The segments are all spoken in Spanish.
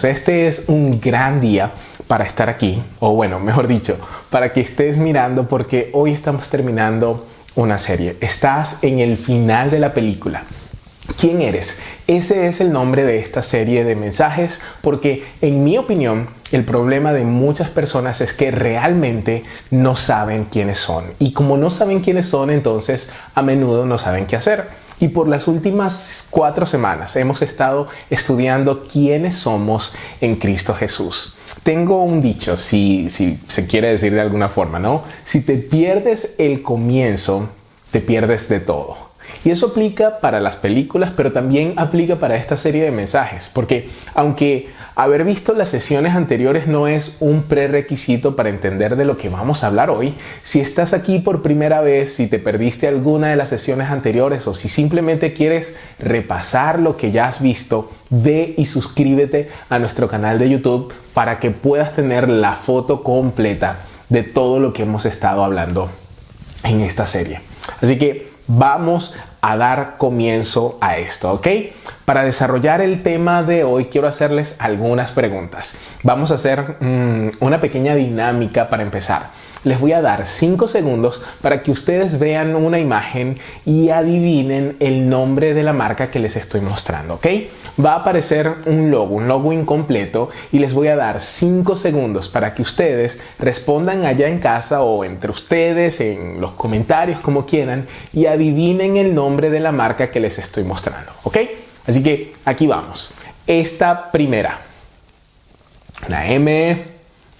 Este es un gran día para estar aquí, o bueno, mejor dicho, para que estés mirando porque hoy estamos terminando una serie. Estás en el final de la película. ¿Quién eres? Ese es el nombre de esta serie de mensajes porque, en mi opinión, el problema de muchas personas es que realmente no saben quiénes son. Y como no saben quiénes son, entonces a menudo no saben qué hacer. Y por las últimas 4 semanas hemos estado estudiando quiénes somos en Cristo Jesús. Tengo un dicho, si se quiere decir de alguna forma, ¿no? Si te pierdes el comienzo, te pierdes de todo. Y eso aplica para las películas, pero también aplica para esta serie de mensajes. Porque aunque haber visto las sesiones anteriores no es un prerequisito para entender de lo que vamos a hablar hoy, si estás aquí por primera vez, si te perdiste alguna de las sesiones anteriores o si simplemente quieres repasar lo que ya has visto, ve y suscríbete a nuestro canal de YouTube para que puedas tener la foto completa de todo lo que hemos estado hablando en esta serie. Así que vamos a dar comienzo a esto, ¿ok? Para desarrollar el tema de hoy quiero hacerles algunas preguntas. Vamos a hacer una pequeña dinámica para empezar. Les voy a dar 5 segundos para que ustedes vean una imagen y adivinen el nombre de la marca que les estoy mostrando, ¿ok? Va a aparecer un logo incompleto y les voy a dar 5 segundos para que ustedes respondan allá en casa o entre ustedes en los comentarios como quieran y adivinen el nombre de la marca que les estoy mostrando, ¿ok? Así que aquí vamos. Esta primera, la M,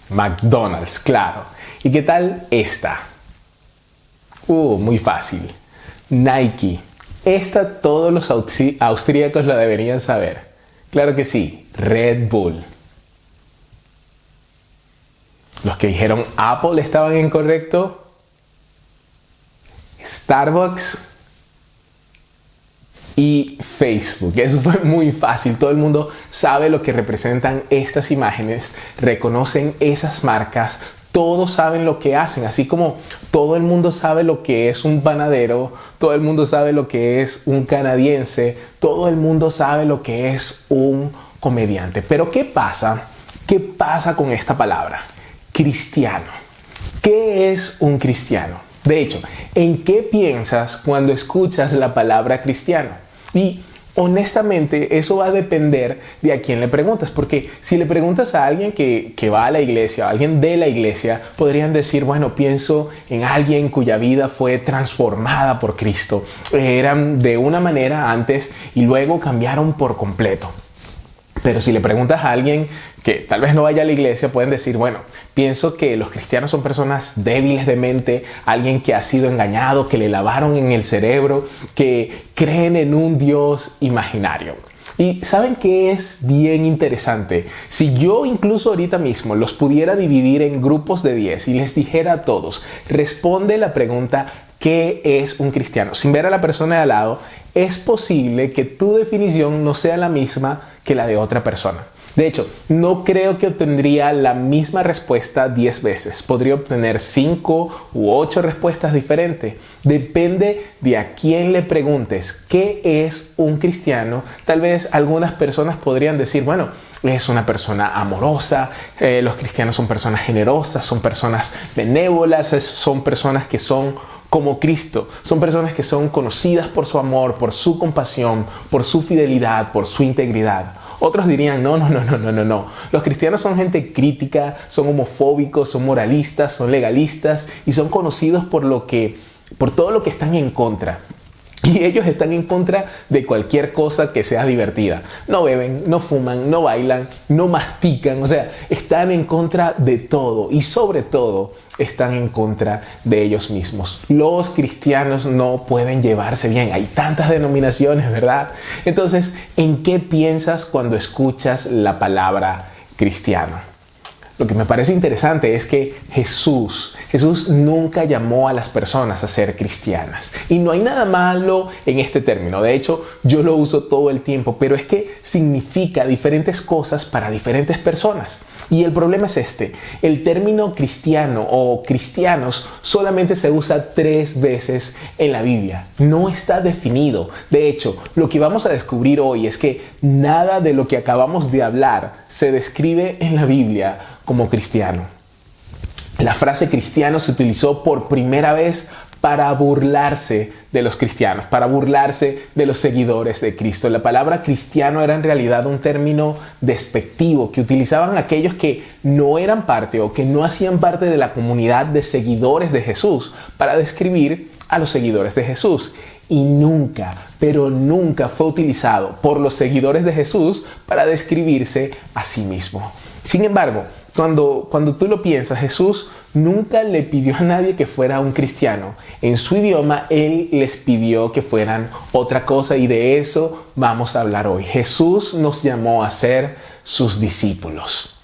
McDonald's, claro. ¿Y qué tal esta? Muy fácil. Nike. Esta todos los austríacos la deberían saber. Claro que sí. Red Bull. Los que dijeron Apple estaban incorrectos. Starbucks y Facebook. Eso fue muy fácil. Todo el mundo sabe lo que representan estas imágenes. Reconocen esas marcas. Todos saben lo que hacen, así como todo el mundo sabe lo que es un panadero, todo el mundo sabe lo que es un canadiense, todo el mundo sabe lo que es un comediante. Pero ¿qué pasa? ¿Qué pasa con esta palabra? Cristiano. ¿Qué es un cristiano? De hecho, ¿en qué piensas cuando escuchas la palabra cristiano? Y honestamente, eso va a depender de a quién le preguntas, porque si le preguntas a alguien que va a la iglesia, a alguien de la iglesia, podrían decir, bueno, pienso en alguien cuya vida fue transformada por Cristo. Eran de una manera antes y luego cambiaron por completo. Pero si le preguntas a alguien que tal vez no vaya a la iglesia, pueden decir, bueno, pienso que los cristianos son personas débiles de mente, alguien que ha sido engañado, que le lavaron en el cerebro, que creen en un Dios imaginario. Y ¿saben qué es bien interesante? Si yo incluso ahorita mismo los pudiera dividir en grupos de 10 y les dijera a todos, responde la pregunta, ¿qué es un cristiano? Sin ver a la persona de al lado, es posible que tu definición no sea la misma que la de otra persona. De hecho, no creo que obtendría la misma respuesta 10 veces. Podría obtener 5 u 8 respuestas diferentes. Depende de a quién le preguntes qué es un cristiano. Tal vez algunas personas podrían decir, bueno, es una persona amorosa, los cristianos son personas generosas, son personas benévolas, son personas que son como Cristo, son personas que son conocidas por su amor, por su compasión, por su fidelidad, por su integridad. Otros dirían, no. Los cristianos son gente crítica, son homofóbicos, son moralistas, son legalistas y son conocidos por todo lo que están en contra. Y ellos están en contra de cualquier cosa que sea divertida. No beben, no fuman, no bailan, no mastican. O sea, están en contra de todo y sobre todo están en contra de ellos mismos. Los cristianos no pueden llevarse bien. Hay tantas denominaciones, ¿verdad? Entonces, ¿en qué piensas cuando escuchas la palabra cristiano? lo que me parece interesante es que Jesús nunca llamó a las personas a ser cristianas. Y no hay nada malo en este término. De hecho, yo lo uso todo el tiempo, pero es que significa diferentes cosas para diferentes personas. Y el problema es este: el término cristiano o cristianos solamente se usa 3 veces en la Biblia. No está definido. De hecho, lo que vamos a descubrir hoy es que nada de lo que acabamos de hablar se describe en la Biblia como cristiano. La frase cristiano se utilizó por primera vez para burlarse de los cristianos, para burlarse de los seguidores de Cristo. La palabra cristiano era en realidad un término despectivo que utilizaban aquellos que no eran parte o que no hacían parte de la comunidad de seguidores de Jesús para describir a los seguidores de Jesús. Y nunca, pero nunca fue utilizado por los seguidores de Jesús para describirse a sí mismo. Sin embargo, cuando tú lo piensas, Jesús nunca le pidió a nadie que fuera un cristiano. En su idioma, Él les pidió que fueran otra cosa, y de eso vamos a hablar hoy. Jesús nos llamó a ser sus discípulos.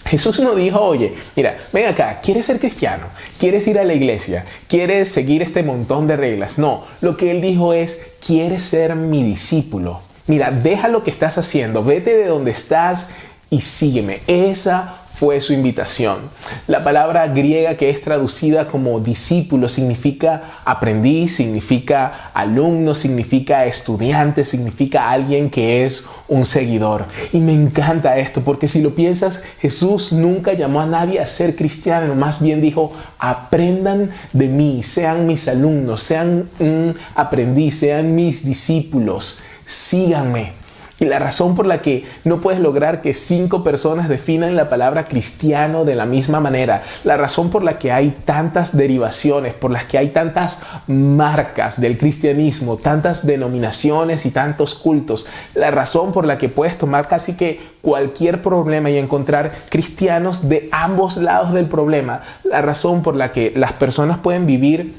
Jesús no dijo: oye, mira, ven acá, ¿quieres ser cristiano? ¿Quieres ir a la iglesia? ¿Quieres seguir este montón de reglas? No, lo que Él dijo es: ¿quieres ser mi discípulo? Mira, deja lo que estás haciendo, vete de donde estás y sígueme. Esa fue su invitación. La palabra griega que es traducida como discípulo significa aprendiz, significa alumno, significa estudiante, significa alguien que es un seguidor. Y me encanta esto porque si lo piensas, Jesús nunca llamó a nadie a ser cristiano, más bien dijo: aprendan de mí, sean mis alumnos, sean un aprendiz, sean mis discípulos, síganme. Y la razón por la que no puedes lograr que 5 personas definan la palabra cristiano de la misma manera, la razón por la que hay tantas derivaciones, por las que hay tantas marcas del cristianismo, tantas denominaciones y tantos cultos, la razón por la que puedes tomar casi que cualquier problema y encontrar cristianos de ambos lados del problema, la razón por la que las personas pueden vivir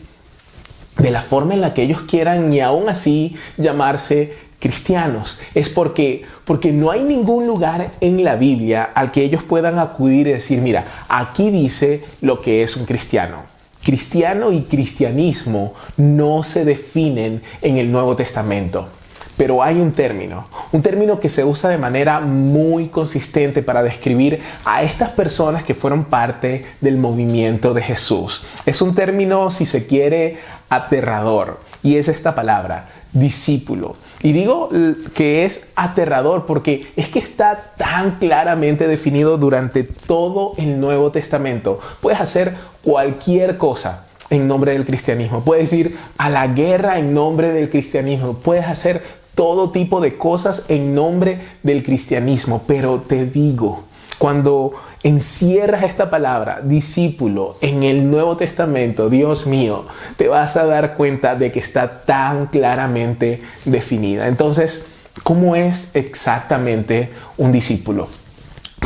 de la forma en la que ellos quieran y aún así llamarse cristianos, es porque no hay ningún lugar en la Biblia al que ellos puedan acudir y decir: mira, aquí dice lo que es un cristiano. Cristiano y cristianismo no se definen en el Nuevo Testamento. Pero hay un término que se usa de manera muy consistente para describir a estas personas que fueron parte del movimiento de Jesús. Es un término, si se quiere, aterrador, y es esta palabra: discípulo. Y digo que es aterrador porque es que está tan claramente definido durante todo el Nuevo Testamento. Puedes hacer cualquier cosa en nombre del cristianismo. Puedes ir a la guerra en nombre del cristianismo. Puedes hacer todo tipo de cosas en nombre del cristianismo. Pero te digo, cuando encierras esta palabra, discípulo, en el Nuevo Testamento, Dios mío, te vas a dar cuenta de que está tan claramente definida. Entonces, ¿cómo es exactamente un discípulo?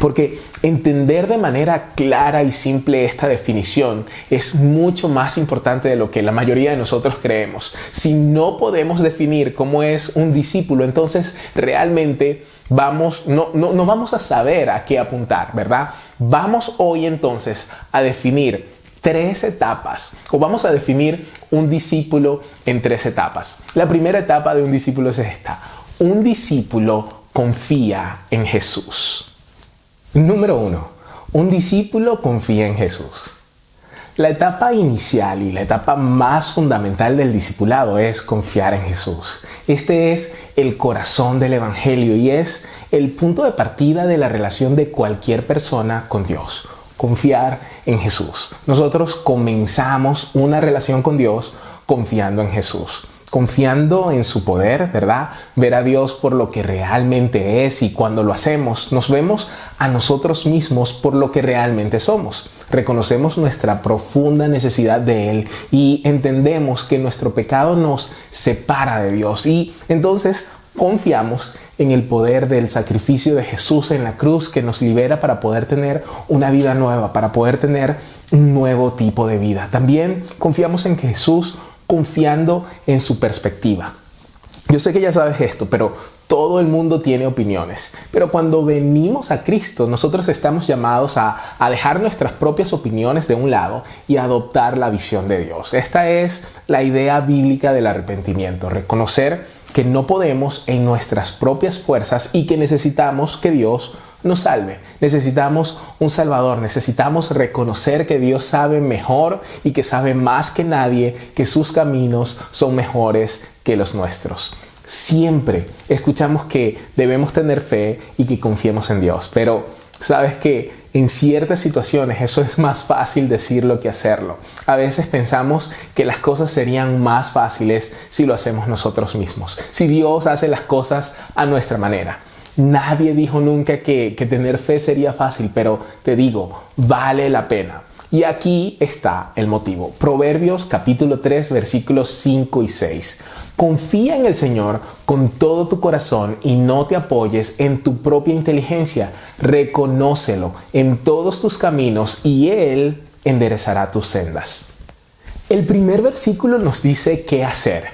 Porque entender de manera clara y simple esta definición es mucho más importante de lo que la mayoría de nosotros creemos. Si no podemos definir cómo es un discípulo, entonces realmente no vamos a saber a qué apuntar, ¿verdad? Vamos hoy entonces a definir 3 etapas, o vamos a definir un discípulo en 3 etapas. La primera etapa de un discípulo es esta: un discípulo confía en Jesús. Número 1. Un discípulo confía en Jesús. La etapa inicial y la etapa más fundamental del discipulado es confiar en Jesús. Este es el corazón del Evangelio y es el punto de partida de la relación de cualquier persona con Dios. Confiar en Jesús. Nosotros comenzamos una relación con Dios confiando en Jesús. Confiando en su poder, ¿verdad? Ver a Dios por lo que realmente es, y cuando lo hacemos, nos vemos a nosotros mismos por lo que realmente somos. Reconocemos nuestra profunda necesidad de Él y entendemos que nuestro pecado nos separa de Dios, y entonces confiamos en el poder del sacrificio de Jesús en la cruz, que nos libera para poder tener una vida nueva, para poder tener un nuevo tipo de vida. También confiamos en que Jesús, confiando en su perspectiva. Yo sé que ya sabes esto, pero todo el mundo tiene opiniones. Pero cuando venimos a Cristo, nosotros estamos llamados a dejar nuestras propias opiniones de un lado y a adoptar la visión de Dios. Esta es la idea bíblica del arrepentimiento, reconocer que no podemos en nuestras propias fuerzas y que necesitamos que Dios nos salve. Necesitamos un Salvador, necesitamos reconocer que Dios sabe mejor y que sabe más que nadie, que sus caminos son mejores que los nuestros. Siempre escuchamos que debemos tener fe y que confiemos en Dios, pero sabes que en ciertas situaciones eso es más fácil decirlo que hacerlo. A veces pensamos que las cosas serían más fáciles si lo hacemos nosotros mismos, si Dios hace las cosas a nuestra manera. Nadie dijo nunca que tener fe sería fácil, pero te digo, vale la pena. Y aquí está el motivo. Proverbios capítulo 3, versículos 5 y 6. Confía en el Señor con todo tu corazón y no te apoyes en tu propia inteligencia. Reconócelo en todos tus caminos y Él enderezará tus sendas. El primer versículo nos dice qué hacer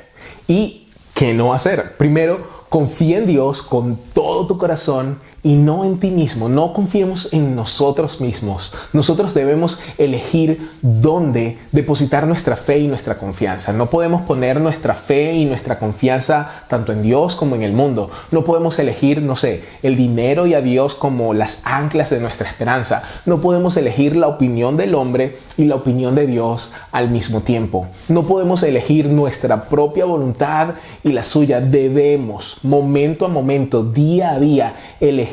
y qué no hacer. Primero, confía en Dios con todo tu corazón y no en ti mismo. No confiemos en nosotros mismos. Nosotros debemos elegir dónde depositar nuestra fe y nuestra confianza. No podemos poner nuestra fe y nuestra confianza tanto en Dios como en el mundo. No podemos elegir, el dinero y a Dios como las anclas de nuestra esperanza. No podemos elegir la opinión del hombre y la opinión de Dios al mismo tiempo. No podemos elegir nuestra propia voluntad y la suya. Debemos, momento a momento, día a día, elegir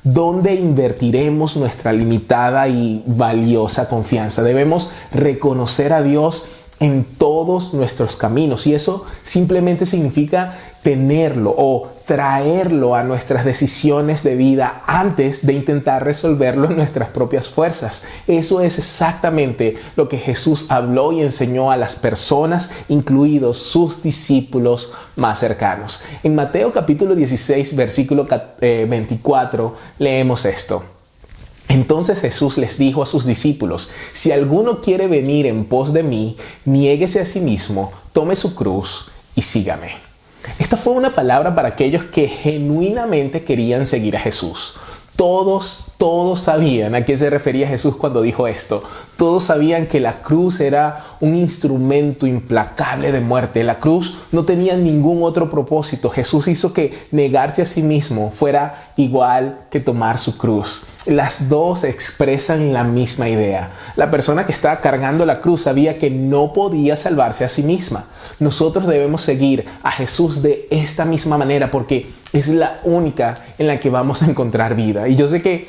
dónde invertiremos nuestra limitada y valiosa confianza. Debemos reconocer a Dios en todos nuestros caminos y eso simplemente significa tenerlo o traerlo a nuestras decisiones de vida antes de intentar resolverlo en nuestras propias fuerzas. Eso es exactamente lo que Jesús habló y enseñó a las personas, incluidos sus discípulos más cercanos. En Mateo capítulo 16, versículo 24, leemos esto. Entonces Jesús les dijo a sus discípulos, si alguno quiere venir en pos de mí, niéguese a sí mismo, tome su cruz y sígame. Esta fue una palabra para aquellos que genuinamente querían seguir a Jesús. Todos sabían a qué se refería Jesús cuando dijo esto. Todos sabían que la cruz era un instrumento implacable de muerte. La cruz no tenía ningún otro propósito. Jesús hizo que negarse a sí mismo fuera igual que tomar su cruz. Las dos expresan la misma idea. La persona que estaba cargando la cruz sabía que no podía salvarse a sí misma. Nosotros debemos seguir a Jesús de esta misma manera porque es la única en la que vamos a encontrar vida. Y yo sé que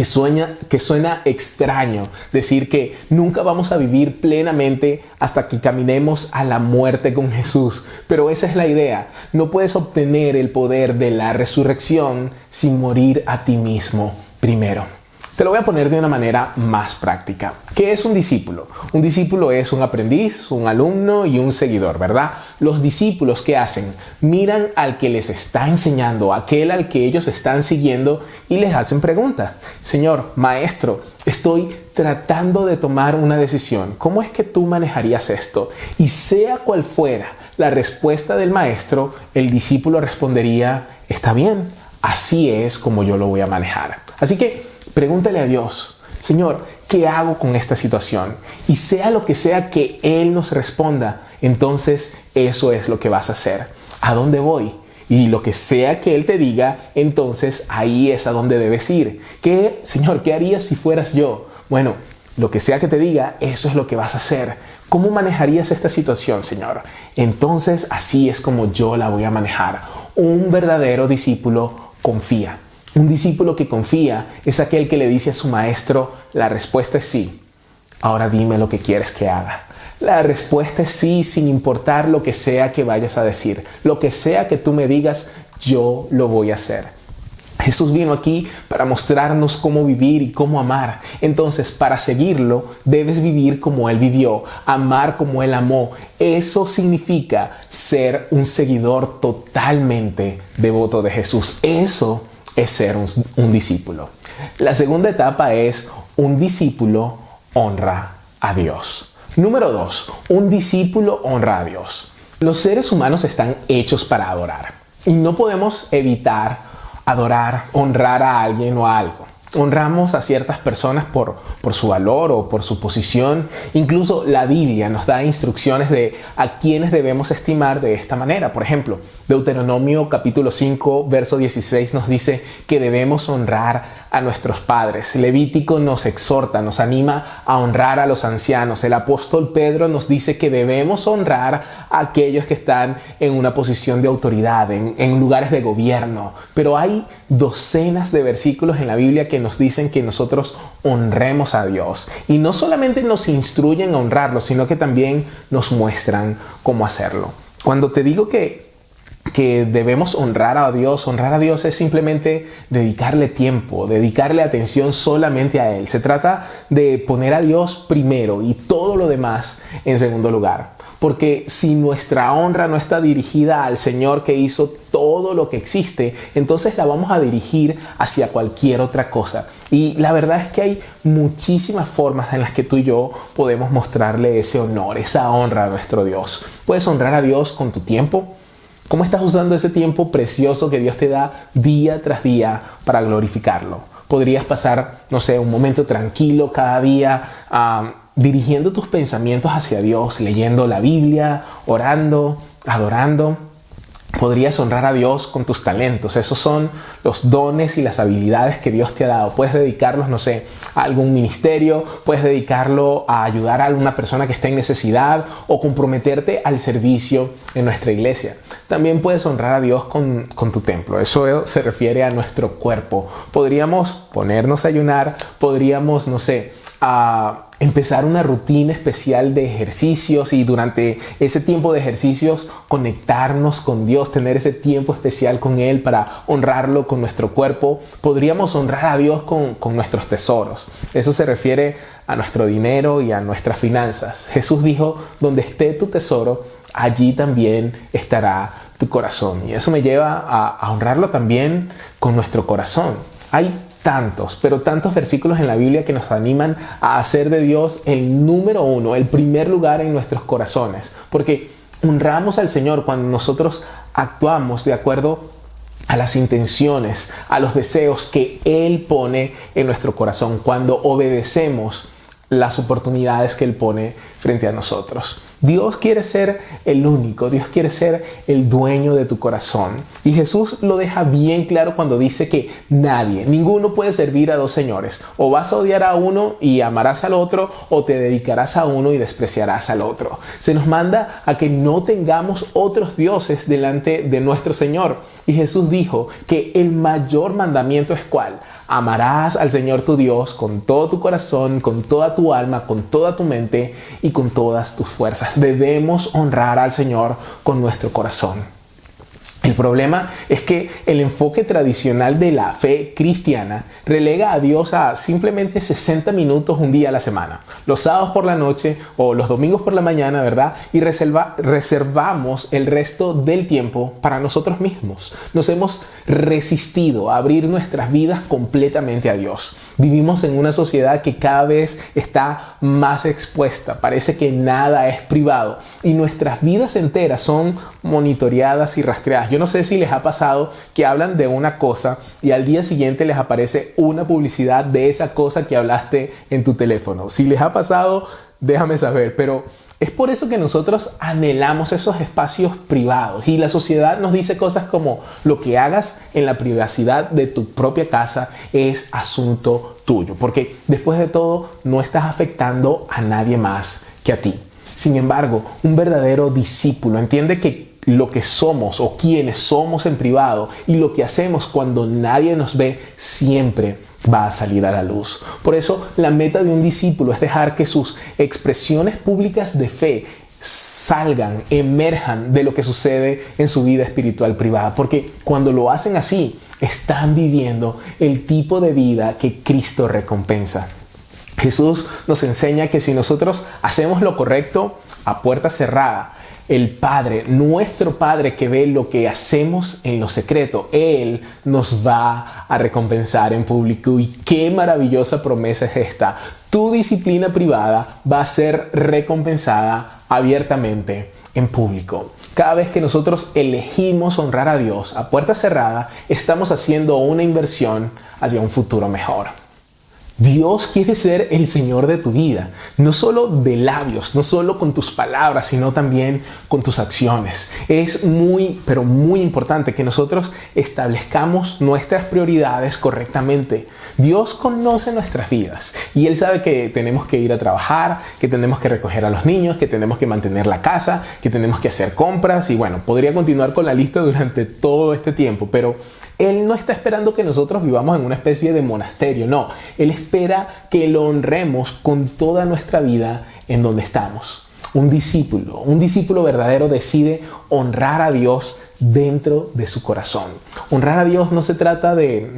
suena extraño decir que nunca vamos a vivir plenamente hasta que caminemos a la muerte con Jesús. Pero esa es la idea. No puedes obtener el poder de la resurrección sin morir a ti mismo primero. Te lo voy a poner de una manera más práctica. ¿Qué es un discípulo? Un discípulo es un aprendiz, un alumno y un seguidor, ¿verdad? Los discípulos, ¿qué hacen? Miran al que les está enseñando, aquel al que ellos están siguiendo y les hacen preguntas. Señor, maestro, estoy tratando de tomar una decisión. ¿Cómo es que tú manejarías esto? Y sea cual fuera la respuesta del maestro, el discípulo respondería, está bien, así es como yo lo voy a manejar. Así que pregúntale a Dios, Señor, ¿qué hago con esta situación? Y sea lo que sea que Él nos responda, entonces eso es lo que vas a hacer. ¿A dónde voy? Y lo que sea que Él te diga, entonces ahí es a donde debes ir. ¿Qué, Señor, qué harías si fueras yo? Bueno, lo que sea que te diga, eso es lo que vas a hacer. ¿Cómo manejarías esta situación, Señor? Entonces así es como yo la voy a manejar. Un verdadero discípulo confía. Un discípulo que confía es aquel que le dice a su maestro, la respuesta es sí. Ahora dime lo que quieres que haga. La respuesta es sí, sin importar lo que sea que vayas a decir. Lo que sea que tú me digas, yo lo voy a hacer. Jesús vino aquí para mostrarnos cómo vivir y cómo amar. Entonces, para seguirlo, debes vivir como Él vivió, amar como Él amó. Eso significa ser un seguidor totalmente devoto de Jesús. Eso es ser un discípulo. La segunda etapa es un discípulo honra a Dios. Número 2, un discípulo honra a Dios. Los seres humanos están hechos para adorar y no podemos evitar adorar, honrar a alguien o a algo. Honramos a ciertas personas por su valor o por su posición. Incluso la Biblia nos da instrucciones de a quienes debemos estimar de esta manera. Por ejemplo, Deuteronomio capítulo 5, verso 16 nos dice que debemos honrar a nuestros padres. Levítico nos exhorta, nos anima a honrar a los ancianos. El apóstol Pedro nos dice que debemos honrar a aquellos que están en una posición de autoridad, en lugares de gobierno. Pero hay docenas de versículos en la Biblia que nos dicen que nosotros honremos a Dios. Y no solamente nos instruyen a honrarlo, sino que también nos muestran cómo hacerlo. Cuando te digo que debemos honrar a Dios es simplemente dedicarle tiempo, dedicarle atención solamente a Él. Se trata de poner a Dios primero y todo lo demás en segundo lugar. Porque si nuestra honra no está dirigida al Señor que hizo todo lo que existe, entonces la vamos a dirigir hacia cualquier otra cosa. Y la verdad es que hay muchísimas formas en las que tú y yo podemos mostrarle ese honor, esa honra a nuestro Dios. Puedes honrar a Dios con tu tiempo. ¿Cómo estás usando ese tiempo precioso que Dios te da día tras día para glorificarlo? Podrías pasar, un momento tranquilo cada día, dirigiendo tus pensamientos hacia Dios, leyendo la Biblia, orando, adorando. Podrías honrar a Dios con tus talentos. Esos son los dones y las habilidades que Dios te ha dado. Puedes dedicarlos, a algún ministerio, puedes dedicarlo a ayudar a alguna persona que esté en necesidad o comprometerte al servicio en nuestra iglesia. También puedes honrar a Dios con tu templo. Eso se refiere a nuestro cuerpo. Podríamos ponernos a ayunar, podríamos, a empezar una rutina especial de ejercicios y durante ese tiempo de ejercicios conectarnos con Dios, tener ese tiempo especial con Él para honrarlo con nuestro cuerpo. Podríamos honrar a Dios con nuestros tesoros. Eso se refiere a nuestro dinero y a nuestras finanzas. Jesús dijo, donde esté tu tesoro, allí también estará tu corazón. Y eso me lleva a honrarlo también con nuestro corazón. Hay tantos versículos en la Biblia que nos animan a hacer de Dios el número uno, el primer lugar en nuestros corazones. Porque honramos al Señor cuando nosotros actuamos de acuerdo a las intenciones, a los deseos que Él pone en nuestro corazón, cuando obedecemos las oportunidades que Él pone frente a nosotros. Dios quiere ser el único, Dios quiere ser el dueño de tu corazón. Y Jesús lo deja bien claro cuando dice que ninguno puede servir a dos señores. O vas a odiar a uno y amarás al otro, o te dedicarás a uno y despreciarás al otro. Se nos manda a que no tengamos otros dioses delante de nuestro Señor. Y Jesús dijo que el mayor mandamiento es ¿cuál? Amarás al Señor tu Dios con todo tu corazón, con toda tu alma, con toda tu mente y con todas tus fuerzas. Debemos honrar al Señor con nuestro corazón. El problema es que el enfoque tradicional de la fe cristiana relega a Dios a simplemente 60 minutos un día a la semana, los sábados por la noche o los domingos por la mañana, ¿verdad? Y reservamos el resto del tiempo para nosotros mismos. Nos hemos resistido a abrir nuestras vidas completamente a Dios. Vivimos en una sociedad que cada vez está más expuesta. Parece que nada es privado y nuestras vidas enteras son monitoreadas y rastreadas. Yo no sé si les ha pasado que hablan de una cosa y al día siguiente les aparece una publicidad de esa cosa que hablaste en tu teléfono. Si les ha pasado, déjame saber. Pero es por eso que nosotros anhelamos esos espacios privados y la sociedad nos dice cosas como lo que hagas en la privacidad de tu propia casa es asunto tuyo, porque después de todo no estás afectando a nadie más que a ti. Sin embargo, un verdadero discípulo entiende que lo que somos o quienes somos en privado y lo que hacemos cuando nadie nos ve siempre va a salir a la luz. Por eso la meta de un discípulo es dejar que sus expresiones públicas de fe salgan, emerjan de lo que sucede en su vida espiritual privada, porque cuando lo hacen así están viviendo el tipo de vida que Cristo recompensa. Jesús nos enseña que si nosotros hacemos lo correcto a puerta cerrada, el Padre, nuestro Padre que ve lo que hacemos en lo secreto, Él nos va a recompensar en público. Y qué maravillosa promesa es esta. Tu disciplina privada va a ser recompensada abiertamente en público. Cada vez que nosotros elegimos honrar a Dios a puerta cerrada, estamos haciendo una inversión hacia un futuro mejor. Dios quiere ser el Señor de tu vida, no solo de labios, no solo con tus palabras, sino también con tus acciones. Es muy, pero muy importante que nosotros establezcamos nuestras prioridades correctamente. Dios conoce nuestras vidas y Él sabe que tenemos que ir a trabajar, que tenemos que recoger a los niños, que tenemos que mantener la casa, que tenemos que hacer compras y bueno, podría continuar con la lista durante todo este tiempo, pero Él no está esperando que nosotros vivamos en una especie de monasterio, no. Él espera que lo honremos con toda nuestra vida en donde estamos. Un discípulo verdadero decide honrar a Dios dentro de su corazón. Honrar a Dios no se trata de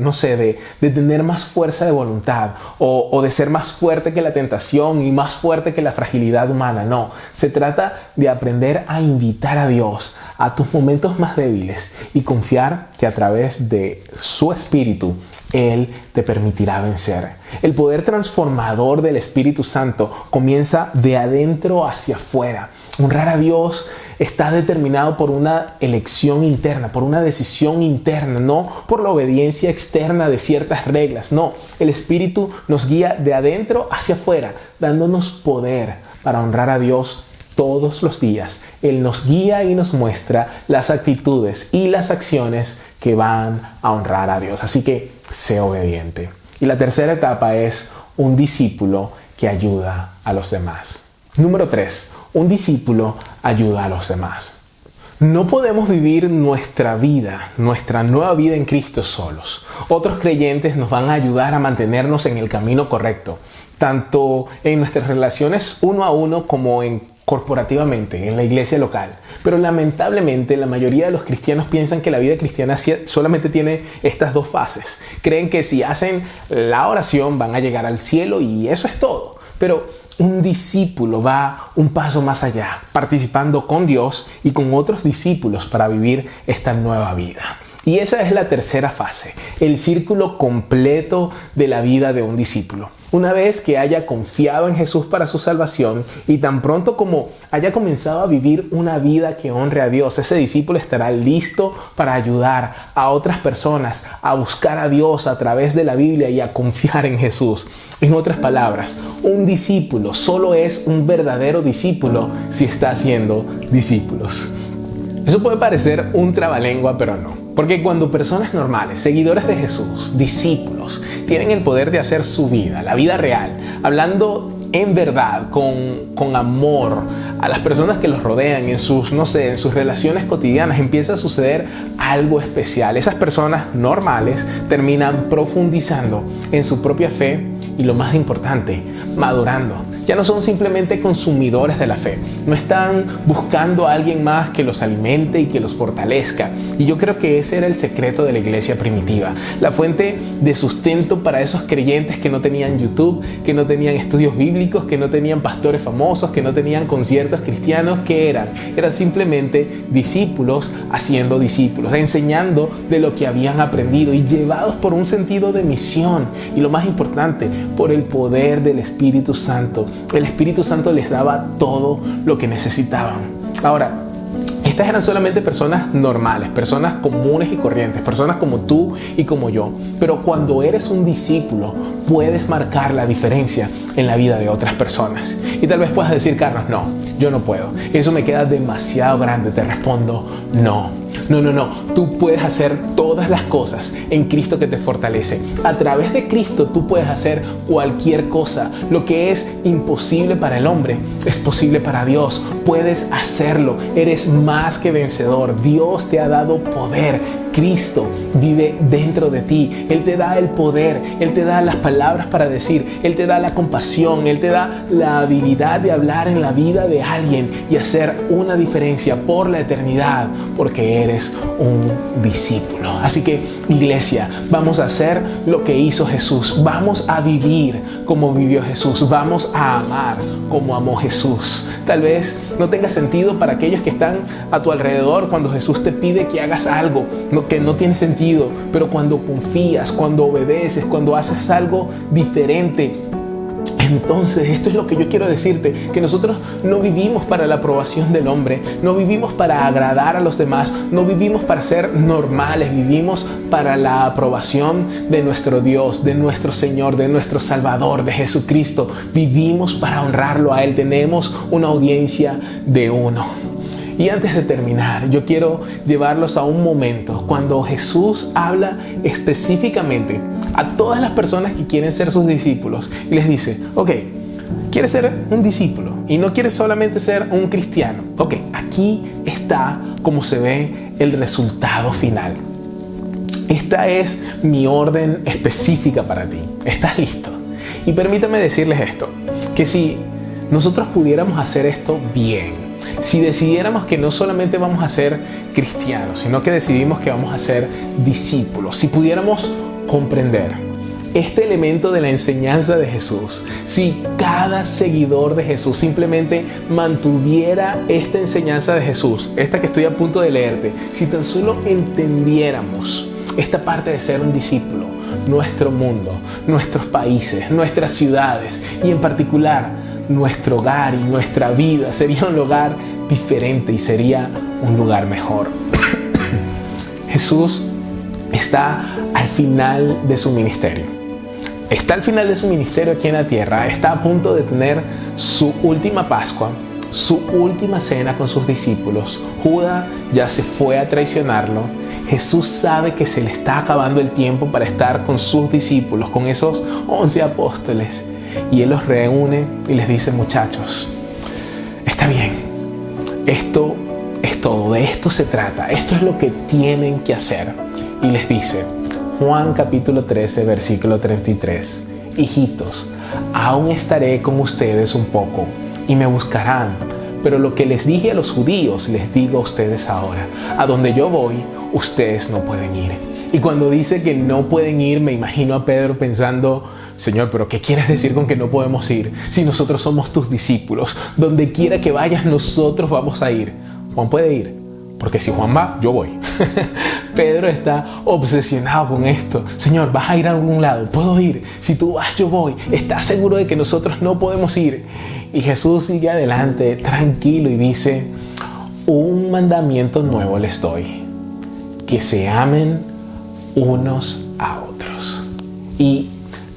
tener más fuerza de voluntad o de ser más fuerte que la tentación y más fuerte que la fragilidad humana. No, se trata de aprender a invitar a Dios a tus momentos más débiles y confiar que a través de su Espíritu Él te permitirá vencer. El poder transformador del Espíritu Santo comienza de adentro hacia afuera. Honrar a Dios está determinado por una elección interna, por una decisión interna, no por la obediencia externa de ciertas reglas. No, el Espíritu nos guía de adentro hacia afuera, dándonos poder para honrar a Dios todos los días. Él nos guía y nos muestra las actitudes y las acciones que van a honrar a Dios. Así que sé obediente. Y la tercera etapa es un discípulo que ayuda a los demás. Número 3. Un discípulo ayuda a los demás. No podemos vivir nuestra vida, nuestra nueva vida en Cristo solos. Otros creyentes nos van a ayudar a mantenernos en el camino correcto, tanto en nuestras relaciones uno a uno como corporativamente, en la iglesia local. Pero lamentablemente la mayoría de los cristianos piensan que la vida cristiana solamente tiene estas dos fases. Creen que si hacen la oración van a llegar al cielo y eso es todo. Pero un discípulo va un paso más allá, participando con Dios y con otros discípulos para vivir esta nueva vida. Y esa es la tercera fase, el círculo completo de la vida de un discípulo. Una vez que haya confiado en Jesús para su salvación y tan pronto como haya comenzado a vivir una vida que honre a Dios, ese discípulo estará listo para ayudar a otras personas a buscar a Dios a través de la Biblia y a confiar en Jesús. En otras palabras, un discípulo solo es un verdadero discípulo si está haciendo discípulos. Eso puede parecer un trabalengua, pero no. Porque cuando personas normales, seguidores de Jesús, discípulos, tienen el poder de hacer su vida, la vida real, hablando en verdad, con amor a las personas que los rodean, en sus relaciones cotidianas, empieza a suceder algo especial. Esas personas normales terminan profundizando en su propia fe y, lo más importante, madurando. Ya no son simplemente consumidores de la fe. No están buscando a alguien más que los alimente y que los fortalezca. Y yo creo que ese era el secreto de la iglesia primitiva. La fuente de sustento para esos creyentes que no tenían YouTube, que no tenían estudios bíblicos, que no tenían pastores famosos, que no tenían conciertos cristianos. ¿Qué eran? Eran simplemente discípulos haciendo discípulos, enseñando de lo que habían aprendido y llevados por un sentido de misión. Y lo más importante, por el poder del Espíritu Santo. El Espíritu Santo les daba todo lo que necesitaban. Ahora, estas eran solamente personas normales, personas comunes y corrientes, personas como tú y como yo. Pero cuando eres un discípulo, puedes marcar la diferencia en la vida de otras personas. Y tal vez puedas decir, Carlos, no, yo no puedo. Eso me queda demasiado grande. Te respondo, no. No. Tú puedes hacer todas las cosas en Cristo que te fortalece. A través de Cristo tú puedes hacer cualquier cosa. Lo que es imposible para el hombre es posible para Dios. Puedes hacerlo. Eres más que vencedor. Dios te ha dado poder. Cristo vive dentro de ti. Él te da el poder. Él te da las palabras para decir. Él te da la compasión. Él te da la habilidad de hablar en la vida de alguien y hacer una diferencia por la eternidad, porque eres un discípulo. Así que, iglesia, vamos a hacer lo que hizo Jesús. Vamos a vivir como vivió Jesús. Vamos a amar como amó Jesús. Tal vez no tenga sentido para aquellos que están a tu alrededor cuando Jesús te pide que hagas algo que no tiene sentido, pero cuando confías, cuando obedeces, cuando haces algo diferente, Entonces, esto es lo que yo quiero decirte, que nosotros no vivimos para la aprobación del hombre, no vivimos para agradar a los demás, no vivimos para ser normales, vivimos para la aprobación de nuestro Dios, de nuestro Señor, de nuestro Salvador, de Jesucristo. Vivimos para honrarlo a Él, tenemos una audiencia de uno. Y antes de terminar, yo quiero llevarlos a un momento cuando Jesús habla específicamente a todas las personas que quieren ser sus discípulos y les dice, ok, ¿quieres ser un discípulo y no quieres solamente ser un cristiano? Ok, aquí está cómo se ve el resultado final. Esta es mi orden específica para ti. ¿Estás listo? Y permítame decirles esto, que si nosotros pudiéramos hacer esto bien, si decidiéramos que no solamente vamos a ser cristianos, sino que decidimos que vamos a ser discípulos, si pudiéramos comprender este elemento de la enseñanza de Jesús, si cada seguidor de Jesús simplemente mantuviera esta enseñanza de Jesús, esta que estoy a punto de leerte, si tan solo entendiéramos esta parte de ser un discípulo, nuestro mundo, nuestros países, nuestras ciudades y en particular nuestro hogar y nuestra vida sería un lugar diferente y sería un lugar mejor. Jesús está al final de su ministerio. Está al final de su ministerio aquí en la tierra. Está a punto de tener su última Pascua, su última cena con sus discípulos. Judas ya se fue a traicionarlo. Jesús sabe que se le está acabando el tiempo para estar con sus discípulos, con esos 11 apóstoles. Y Él los reúne y les dice, muchachos, está bien, esto es todo, de esto se trata, esto es lo que tienen que hacer. Y les dice, Juan capítulo 13, versículo 33, hijitos, aún estaré con ustedes un poco y me buscarán, pero lo que les dije a los judíos les digo a ustedes ahora, a donde yo voy, ustedes no pueden ir. Y cuando dice que no pueden ir, me imagino a Pedro pensando, Señor, pero ¿qué quieres decir con que no podemos ir? Si nosotros somos tus discípulos, donde quiera que vayas, nosotros vamos a ir. Juan puede ir, porque si Juan va, yo voy. Pedro está obsesionado con esto. Señor, ¿vas a ir a algún lado? ¿Puedo ir? Si tú vas, yo voy. ¿Estás seguro de que nosotros no podemos ir? Y Jesús sigue adelante, tranquilo, y dice, un mandamiento nuevo les doy, que se amen unos a otros. Y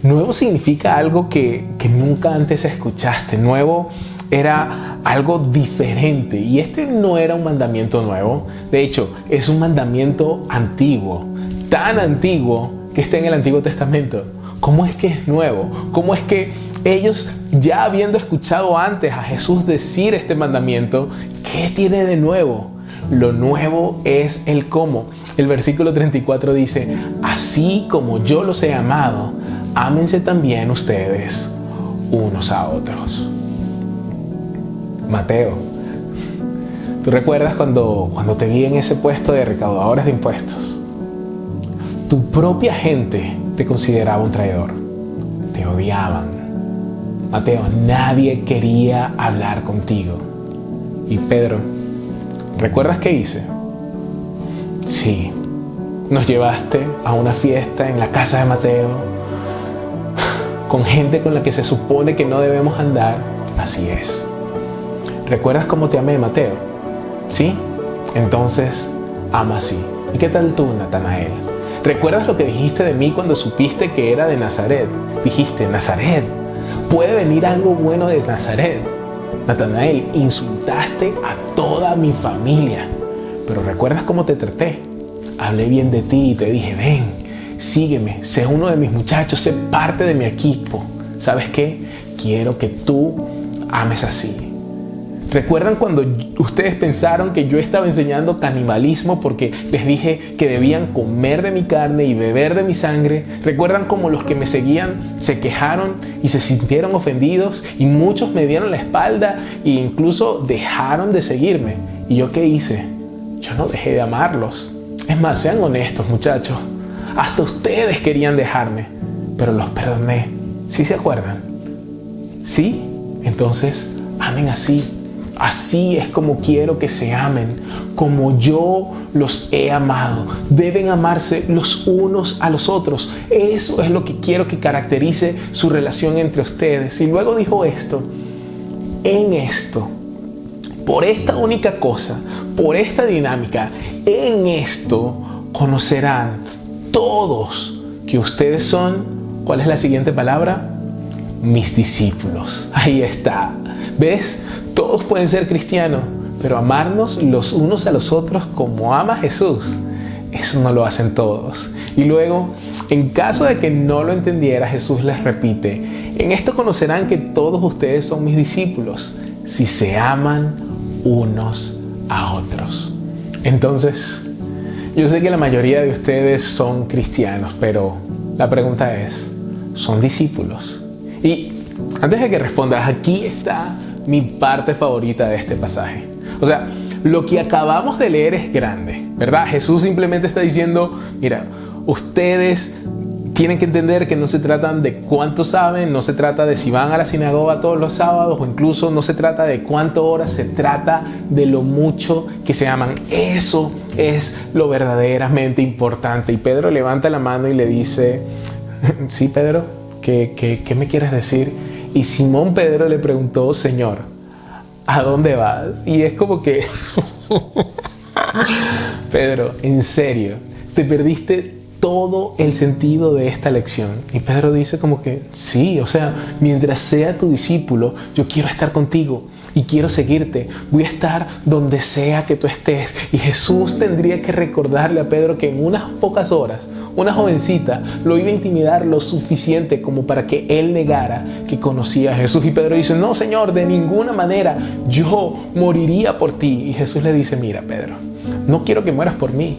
nuevo significa algo que nunca antes escuchaste. Nuevo era algo diferente. Y este no era un mandamiento nuevo. De hecho, es un mandamiento antiguo. Tan antiguo que está en el Antiguo Testamento. ¿Cómo es que es nuevo? ¿Cómo es que ellos, ya habiendo escuchado antes a Jesús decir este mandamiento, qué tiene de nuevo? Lo nuevo es el cómo. El versículo 34 dice, así como yo los he amado, ámense también ustedes unos a otros. Mateo, ¿tú recuerdas cuando te vi en ese puesto de recaudadores de impuestos? Tu propia gente te consideraba un traidor. Te odiaban. Mateo, nadie quería hablar contigo. Y Pedro, ¿recuerdas qué hice? Sí, nos llevaste a una fiesta en la casa de Mateo, con gente con la que se supone que no debemos andar. Así es. ¿Recuerdas cómo te amé, Mateo? ¿Sí? Entonces, ama así. ¿Y qué tal tú, Natanael? ¿Recuerdas lo que dijiste de mí cuando supiste que era de Nazaret? Dijiste, Nazaret, ¿puede venir algo bueno de Nazaret? Natanael, insultaste a toda mi familia. Pero ¿recuerdas cómo te traté? Hablé bien de ti y te dije, ven, sígueme, sé uno de mis muchachos, sé parte de mi equipo. ¿Sabes qué? Quiero que tú ames así. ¿Recuerdan cuando ustedes pensaron que yo estaba enseñando canibalismo porque les dije que debían comer de mi carne y beber de mi sangre? ¿Recuerdan cómo los que me seguían se quejaron y se sintieron ofendidos y muchos me dieron la espalda e incluso dejaron de seguirme? ¿Y yo qué hice? Yo no dejé de amarlos. Es más, sean honestos, muchachos. Hasta ustedes querían dejarme, pero los perdoné. ¿Sí se acuerdan? ¿Sí? Entonces, amen así. Así es como quiero que se amen, como yo los he amado. Deben amarse los unos a los otros. Eso es lo que quiero que caracterice su relación entre ustedes. Y luego dijo esto: en esto, por esta única cosa, por esta dinámica, en esto conocerán todos que ustedes son, ¿cuál es la siguiente palabra? Mis discípulos. Ahí está. ¿Ves? Todos pueden ser cristianos, pero amarnos los unos a los otros como ama Jesús, eso no lo hacen todos. Y luego, en caso de que no lo entendiera, Jesús les repite: en esto conocerán que todos ustedes son mis discípulos, si se aman unos a otros. Entonces, yo sé que la mayoría de ustedes son cristianos, pero la pregunta es: ¿son discípulos? Y antes de que respondas, aquí está mi parte favorita de este pasaje. O sea, lo que acabamos de leer es grande, ¿verdad? Jesús simplemente está diciendo: mira, ustedes tienen que entender que no se trata de cuánto saben, no se trata de si van a la sinagoga todos los sábados, o incluso no se trata de cuántas horas, se trata de lo mucho que se aman. Eso es lo verdaderamente importante. Y Pedro levanta la mano y le dice: sí, Pedro, ¿qué me quieres decir? Y Simón Pedro le preguntó: Señor, ¿a dónde vas? Y es como que Pedro, en serio, te perdiste todo el sentido de esta lección. Y Pedro dice como que sí, o sea, mientras sea tu discípulo, yo quiero estar contigo y quiero seguirte. Voy a estar donde sea que tú estés. Y Jesús tendría que recordarle a Pedro que en unas pocas horas una jovencita lo iba a intimidar lo suficiente como para que él negara que conocía a Jesús. Y Pedro dice: no, Señor, de ninguna manera, yo moriría por ti. Y Jesús le dice: mira, Pedro, no quiero que mueras por mí,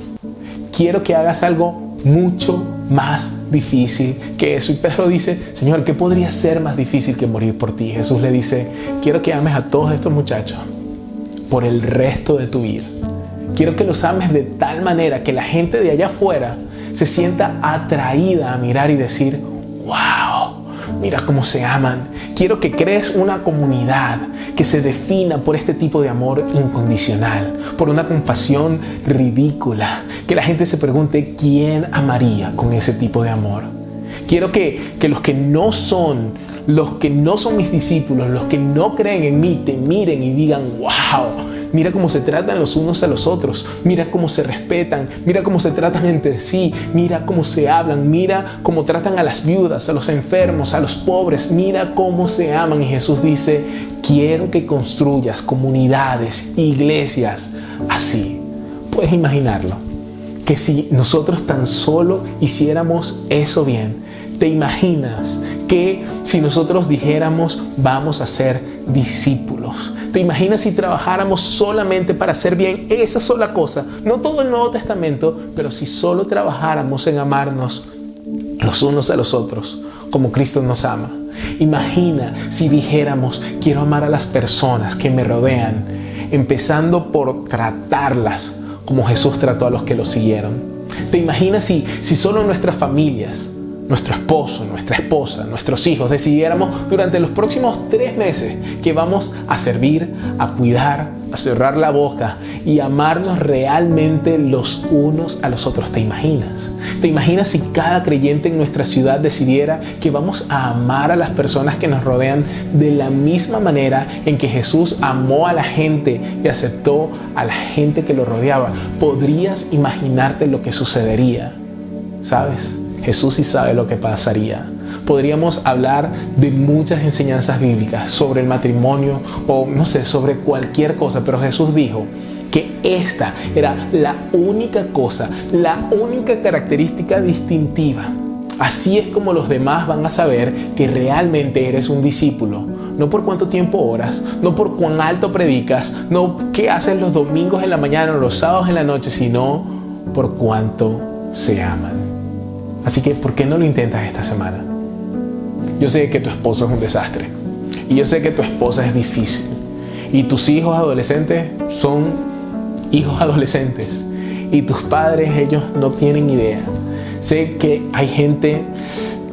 quiero que hagas algo mucho más difícil que eso. Y Pedro dice: Señor, ¿qué podría ser más difícil que morir por ti? Jesús le dice: quiero que ames a todos estos muchachos por el resto de tu vida. Quiero que los ames de tal manera que la gente de allá afuera se sienta atraída a mirar y decir: wow, mira cómo se aman. Quiero que crees una comunidad que se defina por este tipo de amor incondicional, por una compasión ridícula, que la gente se pregunte: ¿quién amaría con ese tipo de amor? Quiero que los que no son mis discípulos, los que no creen en mí, te miren y digan: wow, mira cómo se tratan los unos a los otros, mira cómo se respetan, mira cómo se tratan entre sí, mira cómo se hablan, mira cómo tratan a las viudas, a los enfermos, a los pobres, mira cómo se aman. Y Jesús dice: quiero que construyas comunidades, iglesias así. Puedes imaginarlo, que si nosotros tan solo hiciéramos eso bien, ¿te imaginas que si nosotros dijéramos: vamos a ser discípulos? ¿Te imaginas si trabajáramos solamente para hacer bien esa sola cosa? No todo el Nuevo Testamento, pero si solo trabajáramos en amarnos los unos a los otros como Cristo nos ama. Imagina si dijéramos: quiero amar a las personas que me rodean, empezando por tratarlas como Jesús trató a los que lo siguieron. ¿Te imaginas si solo nuestras familias, nuestro esposo, nuestra esposa, nuestros hijos, decidiéramos durante los próximos 3 meses que vamos a servir, a cuidar, a cerrar la boca y amarnos realmente los unos a los otros? ¿Te imaginas? ¿Te imaginas si cada creyente en nuestra ciudad decidiera que vamos a amar a las personas que nos rodean de la misma manera en que Jesús amó a la gente y aceptó a la gente que lo rodeaba? ¿Podrías imaginarte lo que sucedería? ¿Sabes? Jesús sí sabe lo que pasaría. Podríamos hablar de muchas enseñanzas bíblicas sobre el matrimonio o no sé, sobre cualquier cosa, pero Jesús dijo que esta era la única cosa, la única característica distintiva. Así es como los demás van a saber que realmente eres un discípulo. No por cuánto tiempo oras, no por cuán alto predicas, no qué haces los domingos en la mañana o los sábados en la noche, sino por cuánto se aman. Así que, ¿por qué no lo intentas esta semana? Yo sé que tu esposo es un desastre. Y yo sé que tu esposa es difícil. Y tus hijos adolescentes son hijos adolescentes. Y tus padres, ellos no tienen idea. Sé que hay gente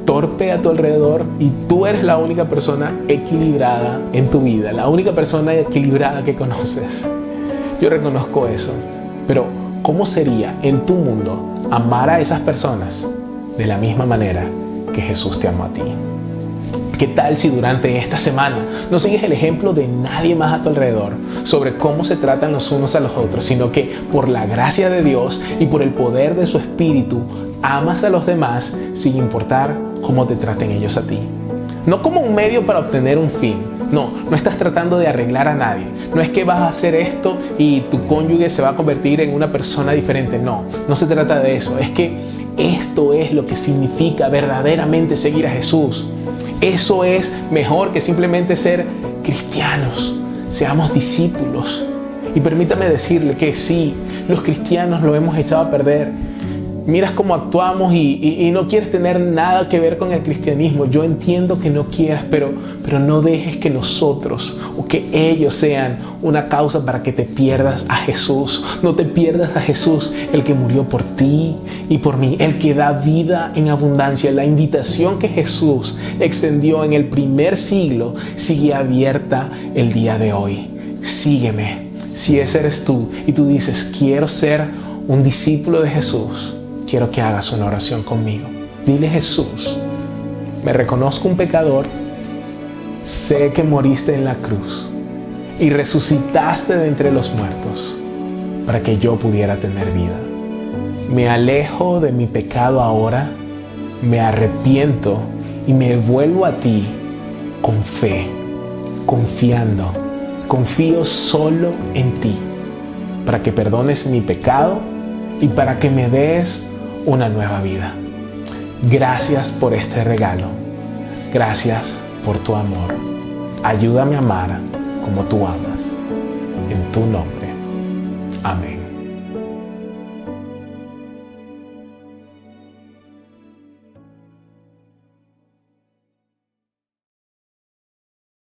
torpe a tu alrededor y tú eres la única persona equilibrada en tu vida, la única persona equilibrada que conoces. Yo reconozco eso, pero ¿cómo sería en tu mundo amar a esas personas de la misma manera que Jesús te amó a ti? ¿Qué tal si durante esta semana no sigues el ejemplo de nadie más a tu alrededor sobre cómo se tratan los unos a los otros, sino que por la gracia de Dios y por el poder de su Espíritu amas a los demás sin importar cómo te traten ellos a ti? No como un medio para obtener un fin. No estás tratando de arreglar a nadie. No es que vas a hacer esto y tu cónyuge se va a convertir en una persona diferente. No se trata de eso. Es que esto es lo que significa verdaderamente seguir a Jesús. Eso es mejor que simplemente ser cristianos. Seamos discípulos. Y permítame decirle que sí, los cristianos lo hemos echado a perder. Miras cómo actuamos y no quieres tener nada que ver con el cristianismo. Yo entiendo que no quieras, pero no dejes que nosotros o que ellos sean una causa para que te pierdas a Jesús. No te pierdas a Jesús, el que murió por ti y por mí, el que da vida en abundancia. La invitación que Jesús extendió en el primer siglo sigue abierta el día de hoy. Sígueme. Si ese eres tú y tú dices, quiero ser un discípulo de Jesús, quiero que hagas una oración conmigo. Dile: Jesús, me reconozco un pecador, sé que moriste en la cruz y resucitaste de entre los muertos para que yo pudiera tener vida. Me alejo de mi pecado ahora, me arrepiento y me vuelvo a ti con fe, confiando. Confío solo en ti para que perdones mi pecado y para que me des una nueva vida. Gracias por este regalo. Gracias por tu amor. Ayúdame a amar como tú amas. En tu nombre. Amén.